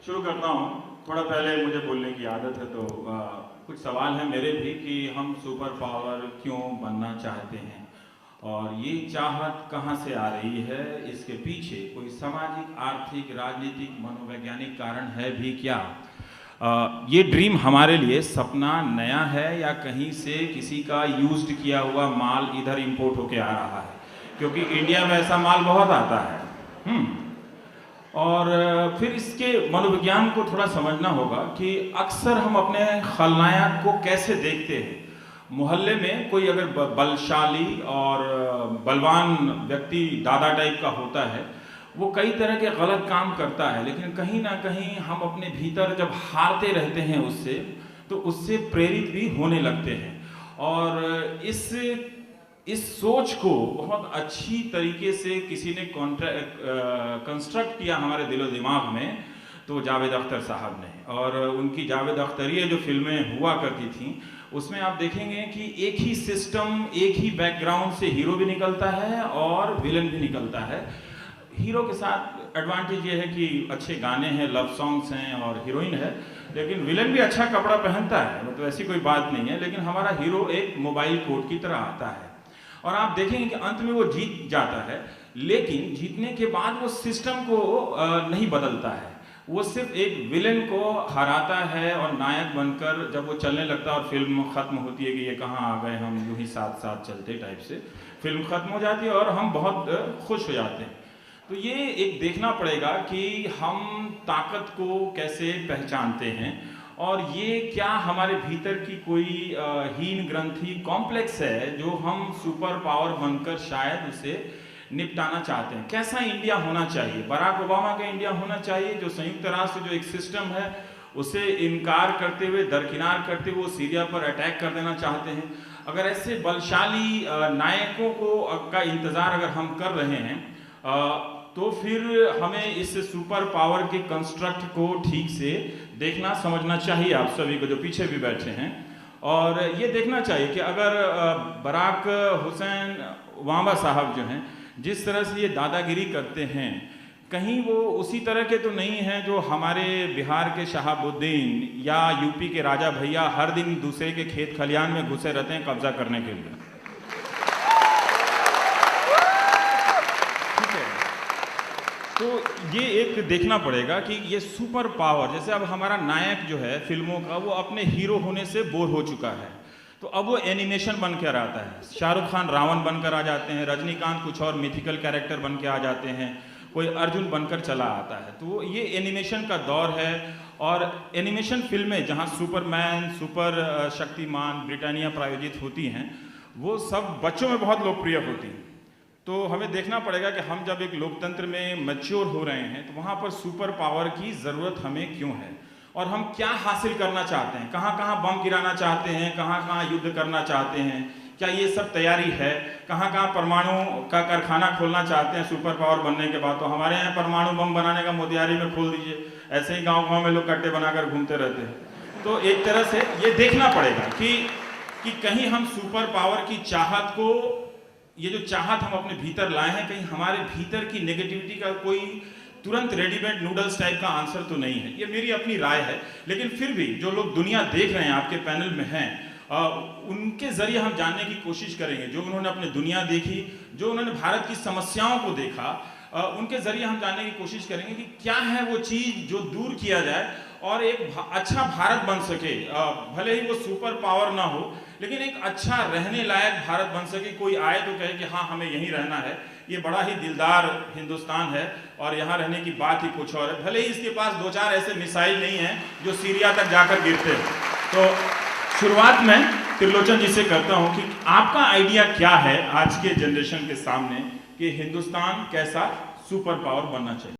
शुरू करता हूँ। थोड़ा पहले मुझे बोलने की आदत है, तो कुछ सवाल हैं मेरे भी कि हम सुपर पावर क्यों बनना चाहते हैं और ये चाहत कहाँ से आ रही है, इसके पीछे कोई सामाजिक, आर्थिक, राजनीतिक, मनोवैज्ञानिक कारण है भी क्या? ये ड्रीम हमारे लिए सपना नया है या कहीं से किसी का यूज्ड किया हुआ माल इधर इंपोर्ट होके आ रहा है? क्योंकि इंडिया में ऐसा माल बहुत आता है। और फिर इसके मनोविज्ञान को थोड़ा समझना होगा कि अक्सर हम अपने खलनायक को कैसे देखते हैं। मोहल्ले में कोई अगर बलशाली और बलवान व्यक्ति दादा टाइप का होता है, वो कई तरह के गलत काम करता है, लेकिन कहीं ना कहीं हम अपने भीतर जब हारते रहते हैं उससे, तो उससे प्रेरित भी होने लगते हैं। और इस सोच को बहुत अच्छी तरीके से किसी ने कंस्ट्रक्ट किया हमारे दिलो दिमाग में, तो जावेद अख्तर साहब ने। और उनकी जावेद अख्तरिया जो फिल्में हुआ करती थीं, उसमें आप देखेंगे कि एक ही सिस्टम, एक ही बैकग्राउंड से हीरो भी निकलता है और विलन भी निकलता है। हीरो के साथ एडवांटेज ये है कि अच्छे गाने हैं, लव सॉन्ग्स हैं और हीरोइन है, लेकिन विलन भी अच्छा कपड़ा पहनता है, मतलब ऐसी कोई बात नहीं है। लेकिन हमारा हीरो एक मोबाइल कोड की तरह आता है और आप देखेंगे कि अंत में वो जीत जाता है, लेकिन जीतने के बाद वो सिस्टम को नहीं बदलता है। वो सिर्फ एक विलेन को हराता है और नायक बनकर जब वो चलने लगता है और फिल्म खत्म होती है कि ये कहाँ आ गए, हम यूं ही साथ साथ चलते टाइप से फिल्म खत्म हो जाती है और हम बहुत खुश हो जाते हैं। तो ये एक देखना पड़ेगा कि हम ताकत को कैसे पहचानते हैं और ये क्या हमारे भीतर की कोई हीन ग्रंथि कॉम्प्लेक्स है जो हम सुपर पावर बनकर शायद उसे निपटाना चाहते हैं। कैसा इंडिया होना चाहिए? बराक ओबामा का इंडिया होना चाहिए जो संयुक्त राष्ट्र जो एक सिस्टम है उसे इनकार करते हुए, दरकिनार करते हुए सीरिया पर अटैक कर देना चाहते हैं? अगर ऐसे बलशाली नायकों को का इंतजार अगर हम कर रहे हैं, तो फिर हमें इस सुपर पावर के कंस्ट्रक्ट को ठीक से देखना समझना चाहिए, आप सभी को जो पीछे भी बैठे हैं। और ये देखना चाहिए कि अगर बराक हुसैन ओबामा साहब जो हैं, जिस तरह से ये दादागिरी करते हैं, कहीं वो उसी तरह के तो नहीं हैं जो हमारे बिहार के शहाबुद्दीन या यूपी के राजा भैया हर दिन दूसरे के खेत खलियान में घुसे रहते हैं कब्जा करने के लिए। तो ये एक देखना पड़ेगा कि ये सुपर पावर, जैसे अब हमारा नायक जो है फिल्मों का, वो अपने हीरो होने से बोर हो चुका है, तो अब वो एनिमेशन बन कर आता है। शाहरुख खान रावण बनकर आ जाते हैं, रजनीकांत कुछ और मिथिकल कैरेक्टर बन के आ जाते हैं, कोई अर्जुन बनकर चला आता है। तो ये एनिमेशन का दौर है और एनिमेशन फिल्में जहाँ सुपरमैन, सुपर शक्तिमान ब्रिटानिया प्रायोजित होती हैं, वो सब बच्चों में बहुत लोकप्रिय होती हैं। तो हमें देखना पड़ेगा कि हम जब एक लोकतंत्र में मैच्योर हो रहे हैं, तो वहाँ पर सुपर पावर की ज़रूरत हमें क्यों है और हम क्या हासिल करना चाहते हैं, कहाँ कहाँ बम गिराना चाहते हैं, कहाँ कहाँ युद्ध करना चाहते हैं, क्या ये सब तैयारी है, कहाँ कहाँ परमाणु का कारखाना खोलना चाहते हैं सुपर पावर बनने के बाद। तो हमारे यहाँ परमाणु बम बनाने का मोतिहारी में खोल दीजिए, ऐसे ही गाँव गाँव में लोग कट्टे बनाकर घूमते रहते हैं। तो एक तरह से ये देखना पड़ेगा कि कहीं हम सुपर पावर की चाहत को, ये जो चाहत हम अपने भीतर लाए हैं, कहीं हमारे भीतर की नेगेटिविटी का कोई तुरंत रेडीमेड नूडल्स टाइप का आंसर तो नहीं है। ये मेरी अपनी राय है, लेकिन फिर भी जो लोग दुनिया देख रहे हैं, आपके पैनल में हैं, उनके जरिए हम जानने की कोशिश करेंगे। जो उन्होंने अपनी दुनिया देखी, जो उन्होंने भारत की समस्याओं को देखा, उनके जरिए हम जानने की कोशिश करेंगे कि क्या है वो चीज़ जो दूर किया जाए और एक अच्छा भारत बन सके। भले ही वो सुपर पावर ना हो, लेकिन एक अच्छा रहने लायक भारत बन सके। कोई आए तो कहे कि हाँ हमें यहीं रहना है, ये बड़ा ही दिलदार हिंदुस्तान है और यहाँ रहने की बात ही कुछ और है। भले ही इसके पास 2-4 ऐसे मिसाइल नहीं हैं जो सीरिया तक जाकर गिरते हैं। तो शुरुआत में त्रिलोचन जी से करता हूँ कि आपका आइडिया क्या है आज के जनरेशन के सामने कि हिंदुस्तान कैसा सुपर पावर बनना चाहिए?